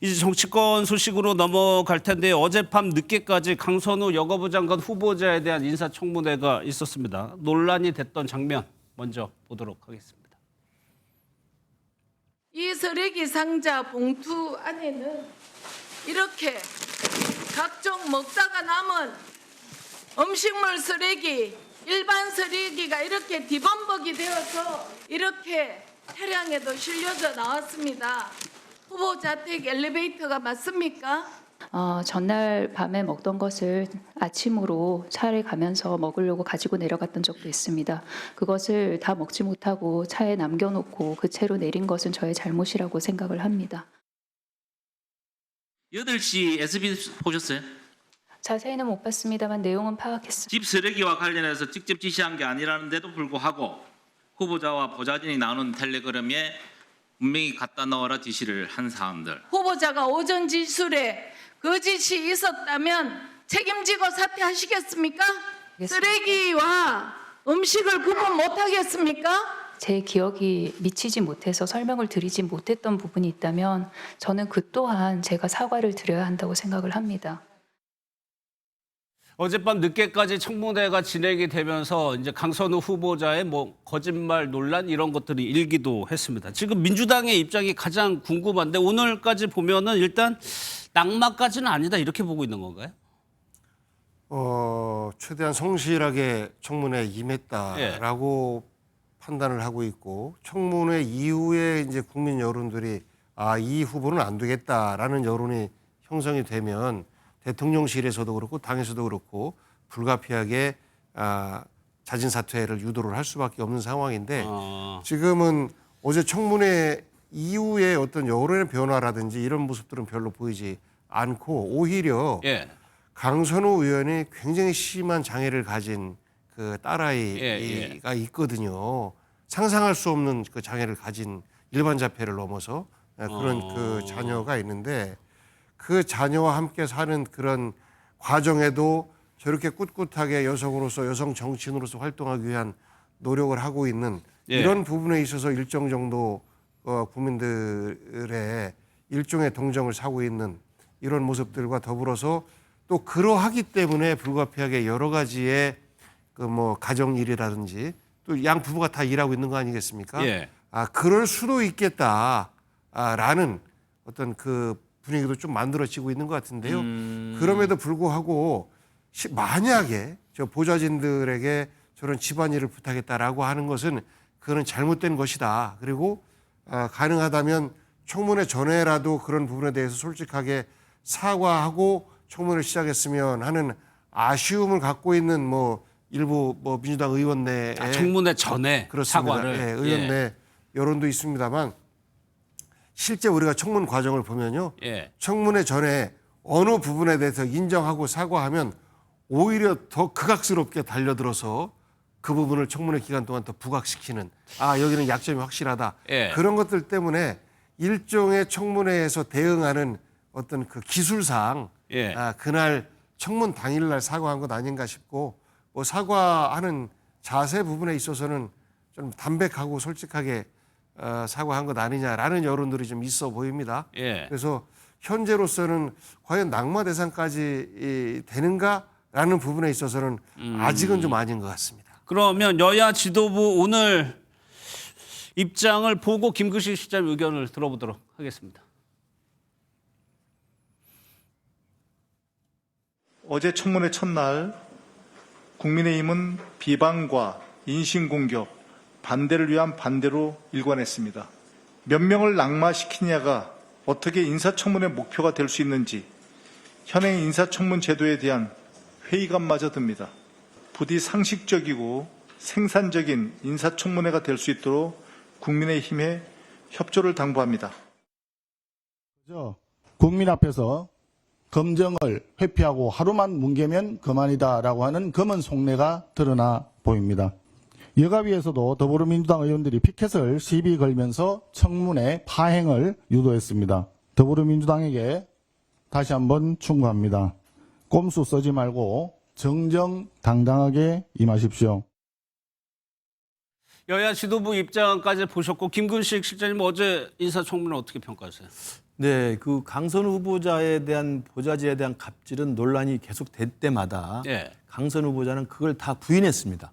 이제 정치권 소식으로 넘어갈 텐데 어젯밤 늦게까지 강선우 여가부 장관 후보자에 대한 인사청문회가 있었습니다. 논란이 됐던 장면 먼저 보도록 하겠습니다. 이 쓰레기 상자 봉투 안에는 이렇게 각종 먹다가 남은 음식물 쓰레기, 일반 쓰레기가 이렇게 뒤범벅이 되어서 이렇게 차량에도 실려져 나왔습니다. 후보 자택 엘리베이터가 맞습니까? 전날 밤에 먹던 것을 아침으로 차에 가면서 먹으려고 가지고 내려갔던 적도 있습니다. 그것을 다 먹지 못하고 차에 남겨놓고 그 채로 내린 것은 저의 잘못이라고 생각을 합니다. 8시 SBS 보셨어요? 자세히는 못 봤습니다만 내용은 파악했습니다. 집 쓰레기와 관련해서 직접 지시한 게 아니라는데도 불구하고 후보자와 보좌진이 나눈 텔레그램에 분명히 갖다 넣어라 지시를 한 사람들. 후보자가 오전 지술에 거짓이 있었다면 책임지고 사퇴하시겠습니까? 쓰레기와 음식을 구분 못하겠습니까? 제 기억이 미치지 못해서 설명을 드리지 못했던 부분이 있다면 저는 그 또한 제가 사과를 드려야 한다고 생각을 합니다. 어젯밤 늦게까지 청문회가 진행이 되면서 이제 강선우 후보자의 거짓말 논란 이런 것들이 일기도 했습니다. 지금 민주당의 입장이 가장 궁금한데 오늘까지 보면은 일단 낙마까지는 아니다 이렇게 보고 있는 건가요? 최대한 성실하게 청문회에 임했다라고 판단을 하고 있고 청문회 이후에 이제 국민 여론들이 이 후보는 안 되겠다라는 여론이 형성이 되면 대통령실에서도 그렇고 당에서도 그렇고 불가피하게 자진 사퇴를 유도를 할 수밖에 없는 상황인데 지금은 어제 청문회 이후에 어떤 여론의 변화라든지 이런 모습들은 별로 보이지 않고 오히려 강선우 의원이 굉장히 심한 장애를 가진 그 딸아이가 있거든요. 상상할 수 없는 그 장애를 가진 일반 자폐를 넘어서 그런 그 자녀가 있는데 그 자녀와 함께 사는 그런 과정에도 저렇게 꿋꿋하게 여성으로서 여성 정치인으로서 활동하기 위한 노력을 하고 있는 이런 부분에 있어서 일정 정도 국민들의 일종의 동정을 사고 있는 이런 모습들과 더불어서 또 그러하기 때문에 불가피하게 여러 가지의 그 가정 일이라든지 또 양 부부가 다 일하고 있는 거 아니겠습니까? 그럴 수도 있겠다라는 어떤 그 분위기도 좀 만들어지고 있는 것 같은데요. 그럼에도 불구하고 만약에 저 보좌진들에게 저런 집안일을 부탁했다라고 하는 것은 그거는 잘못된 것이다. 그리고 가능하다면 청문회 전에라도 그런 부분에 대해서 솔직하게 사과하고 청문회를 시작했으면 하는 아쉬움을 갖고 있는 일부 민주당 의원 내에 청문회 전에 그렇습니다. 사과를 의원 내 여론도 있습니다만 실제 우리가 청문 과정을 보면요. 청문회 전에 어느 부분에 대해서 인정하고 사과하면 오히려 더 극악스럽게 달려들어서 그 부분을 청문회 기간 동안 더 부각시키는 여기는 약점이 확실하다. 그런 것들 때문에 일종의 청문회에서 대응하는 어떤 그 기술상 그날 청문 당일날 사과한 것 아닌가 싶고 사과하는 자세 부분에 있어서는 좀 담백하고 솔직하게 사과한 것 아니냐라는 여론들이 좀 있어 보입니다. 그래서 현재로서는 과연 낙마 대상까지 되는가라는 부분에 있어서는 아직은 좀 아닌 것 같습니다. 그러면 여야 지도부 오늘 입장을 보고 김근식 실장님 의견을 들어보도록 하겠습니다. 어제 청문회 첫날 국민의힘은 비방과 인신공격, 반대를 위한 반대로 일관했습니다. 몇 명을 낙마시키냐가 어떻게 인사청문의 목표가 될 수 있는지 현행 인사청문 제도에 대한 회의감마저 듭니다. 부디 상식적이고 생산적인 인사청문회가 될 수 있도록 국민의힘에 협조를 당부합니다. 국민 앞에서 검정을 회피하고 하루만 뭉개면 그만이다라고 하는 검은 속내가 드러나 보입니다. 여가위에서도 더불어민주당 의원들이 피켓을 시비 걸면서 청문회 파행을 유도했습니다. 더불어민주당에게 다시 한번 충고합니다. 꼼수 쓰지 말고 정정당당하게 임하십시오. 여야 지도부 입장까지 보셨고 김근식 실장님 어제 인사청문회 어떻게 평가하세요? 네, 그 강선우 후보자에 대한 보좌진에 대한 갑질은 논란이 계속 될 때마다 예. 강선우 후보자는 그걸 다 부인했습니다.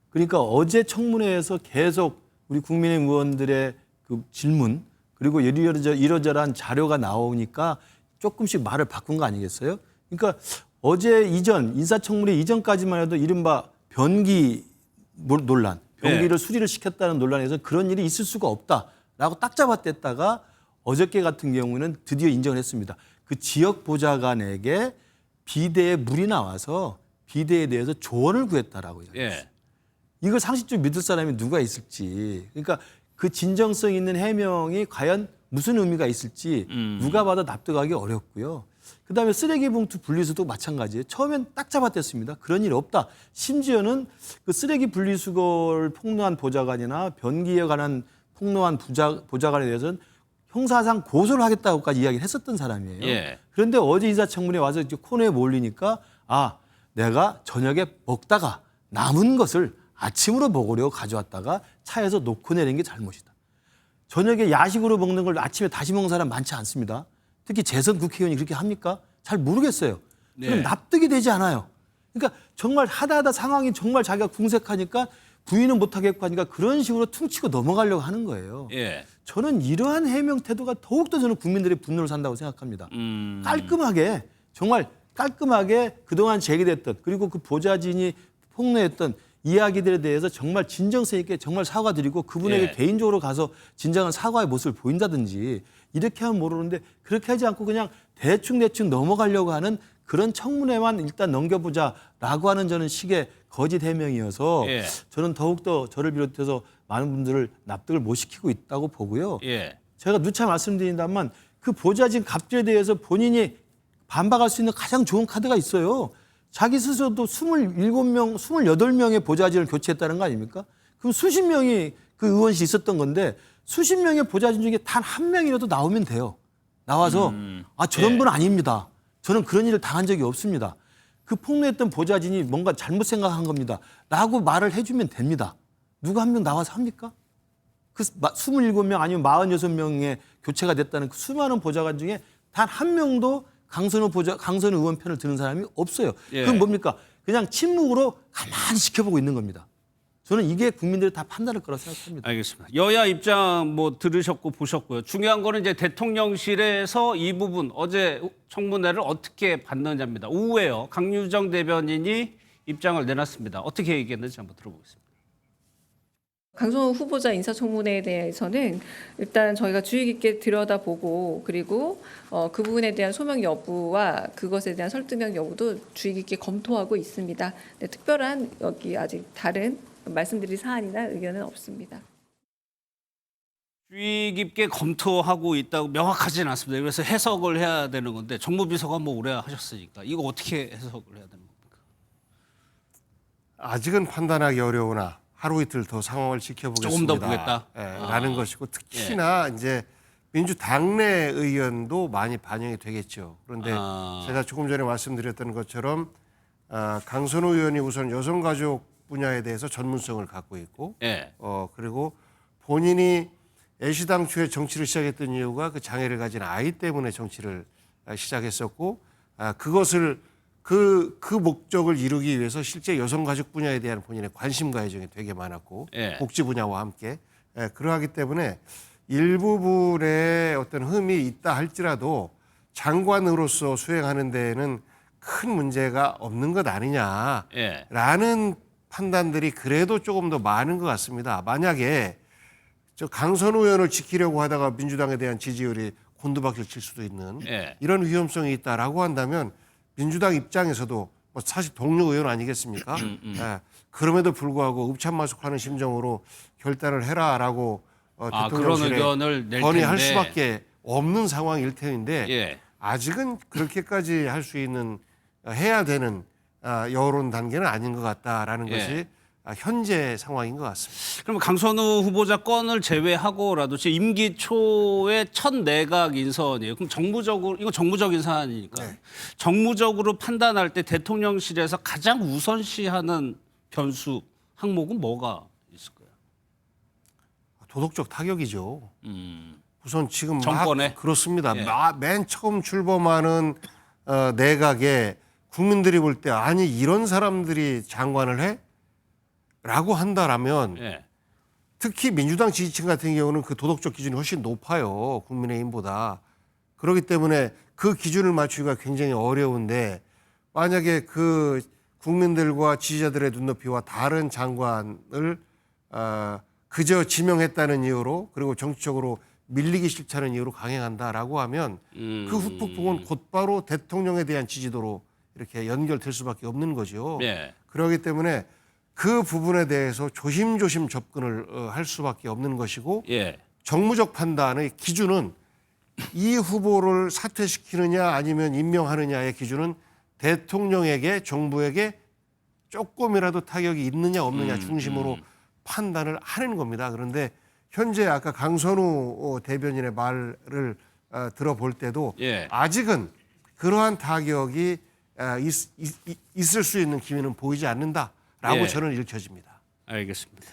그러니까 어제 청문회에서 계속 우리 국민의힘 의원들의 그 질문 그리고 이러저러한 자료가 나오니까 조금씩 말을 바꾼 거 아니겠어요? 그러니까 어제 이전 인사청문회 이전까지만 해도 이른바 변기 논란, 변기를 수리를 시켰다는 논란에서 그런 일이 있을 수가 없다라고 딱 잡아댔다가 어저께 같은 경우는 드디어 인정을 했습니다. 그 지역 보좌관에게 비대에 물이 나와서 비대에 대해서 조언을 구했다라고 이야기했어요. 예. 이걸 상식적으로 믿을 사람이 누가 있을지. 그러니까 그 진정성 있는 해명이 과연 무슨 의미가 있을지 누가 봐도 납득하기 어렵고요. 그다음에 쓰레기 봉투 분리수도 마찬가지예요. 처음엔 딱 잡아댔습니다. 그런 일 없다. 심지어는 그 쓰레기 분리수거를 폭로한 보좌관이나 변기에 관한 폭로한 보좌관에 대해서는 형사상 고소를 하겠다고까지 이야기를 했었던 사람이에요. 예. 그런데 어제 인사청문회에 와서 이제 코너에 몰리니까 내가 저녁에 먹다가 남은 것을 아침으로 먹으려고 가져왔다가 차에서 놓고 내린 게 잘못이다. 저녁에 야식으로 먹는 걸 아침에 다시 먹는 사람 많지 않습니다. 특히 재선 국회의원이 그렇게 합니까? 잘 모르겠어요. 저는 네. 납득이 되지 않아요. 그러니까 정말 하다 상황이 정말 자기가 궁색하니까 부인은 못하겠고 하니까 그런 식으로 퉁치고 넘어가려고 하는 거예요. 예. 저는 이러한 해명 태도가 더욱더 저는 국민들의 분노를 산다고 생각합니다. 깔끔하게 정말 깔끔하게 그동안 제기됐던 그리고 그 보좌진이 폭로했던 이야기들에 대해서 정말 진정성 있게 정말 사과드리고 그분에게 예. 개인적으로 가서 진정한 사과의 모습을 보인다든지 이렇게 하면 모르는데 그렇게 하지 않고 그냥 대충 넘어가려고 하는 그런 청문회만 일단 넘겨보자라고 하는 저는 식의 거짓 해명이어서 예. 저는 더욱더 저를 비롯해서 많은 분들을 납득을 못 시키고 있다고 보고요. 예. 제가 누차 말씀드린다면 그 보좌진 갑질에 대해서 본인이 반박할 수 있는 가장 좋은 카드가 있어요. 자기 스스로도 27명, 28명의 보좌진을 교체했다는 거 아닙니까? 그럼 수십 명이 그 의원실에 있었던 건데 수십 명의 보좌진 중에 단 한 명이라도 나오면 돼요. 나와서 저런 예. 분 아닙니다. 저는 그런 일을 당한 적이 없습니다. 그 폭로했던 보좌진이 뭔가 잘못 생각한 겁니다. 라고 말을 해주면 됩니다. 누가 한 명 나와서 합니까? 그 27명 아니면 46명의 교체가 됐다는 그 수많은 보좌관 중에 단 한 명도 강선우 의원 편을 드는 사람이 없어요. 예. 그건 뭡니까? 그냥 침묵으로 가만히 지켜보고 있는 겁니다. 저는 이게 국민들이 다 판단할 거라고 생각합니다. 알겠습니다. 여야 입장 뭐 들으셨고 보셨고요. 중요한 거는 이제 대통령실에서 이 부분 어제 청문회를 어떻게 봤느냐입니다. 오후에요. 강유정 대변인이 입장을 내놨습니다. 어떻게 얘기했는지 한번 들어보겠습니다. 강선우 후보자 인사청문회에 대해서는 일단 저희가 주의 깊게 들여다보고 그리고 그 부분에 대한 소명 여부와 그것에 대한 설득력 여부도 주의 깊게 검토하고 있습니다. 네, 특별한 여기 아직 다른 말씀드릴 사안이나 의견은 없습니다. 주의 깊게 검토하고 있다고 명확하지는 않습니다. 그래서 해석을 해야 되는 건데 정무비서가 뭐 오래 하셨으니까 이거 어떻게 해석을 해야 되는 겁니까? 아직은 판단하기 어려우나 하루 이틀 더 상황을 지켜보겠습니다. 조금 더 보겠다? 라는 것이고 특히나 이제 민주당 내 의견도 많이 반영이 되겠죠. 그런데 제가 조금 전에 말씀드렸던 것처럼 강선우 의원이 우선 여성가족 분야에 대해서 전문성을 갖고 있고 예. 그리고 본인이 애시당초에 정치를 시작했던 이유가 그 장애를 가진 아이 때문에 정치를 시작했었고 그것을 그 목적을 이루기 위해서 실제 여성가족 분야에 대한 본인의 관심과 애정이 되게 많았고 예. 복지 분야와 함께 그러하기 때문에 일부분의 어떤 흠이 있다 할지라도 장관으로서 수행하는 데에는 큰 문제가 없는 것 아니냐라는 판단들이 그래도 조금 더 많은 것 같습니다. 만약에 저 강선우 의원을 지키려고 하다가 민주당에 대한 지지율이 곤두박질 칠 수도 있는 예. 이런 위험성이 있다라고 한다면 민주당 입장에서도 뭐 사실 동료 의원 아니겠습니까? 그럼에도 불구하고 읍참마속하는 심정으로 결단을 해라라고 그런 대통령실에 의견을 낼 건의할 텐데. 수밖에 없는 상황일 텐데 예. 아직은 그렇게까지 할 수 있는 해야 되는 여론 단계는 아닌 것 같다라는 예. 것이 현재 상황인 것 같습니다. 그럼 강선우 후보자 건을 제외하고라도 지금 임기 초에 첫 내각 인선이에요. 그럼 정무적으로 이거 정무적인 사안이니까 정무적으로 판단할 때 대통령실에서 가장 우선시하는 변수 항목은 뭐가 있을까요? 도덕적 타격이죠. 우선 지금 정권에? 막 그렇습니다. 예. 맨 처음 출범하는 내각에 국민들이 볼 때 아니 이런 사람들이 장관을 해? 라고 한다라면 예. 특히 민주당 지지층 같은 경우는 그 도덕적 기준이 훨씬 높아요. 국민의힘보다. 그렇기 때문에 그 기준을 맞추기가 굉장히 어려운데 만약에 그 국민들과 지지자들의 눈높이와 다른 장관을 그저 지명했다는 이유로 그리고 정치적으로 밀리기 싫다는 이유로 강행한다라고 하면 그 후폭풍은 곧바로 대통령에 대한 지지도로 이렇게 연결될 수밖에 없는 거죠. 예. 그렇기 때문에 그 부분에 대해서 조심조심 접근을 할 수밖에 없는 것이고 예. 정무적 판단의 기준은 이 후보를 사퇴시키느냐 아니면 임명하느냐의 기준은 대통령에게 정부에게 조금이라도 타격이 있느냐 없느냐 중심으로 판단을 하는 겁니다. 그런데 현재 아까 강선우 대변인의 말을 들어볼 때도 예. 아직은 그러한 타격이 있을 수 있는 기미는 보이지 않는다라고 예. 저는 읽혀집니다. 알겠습니다.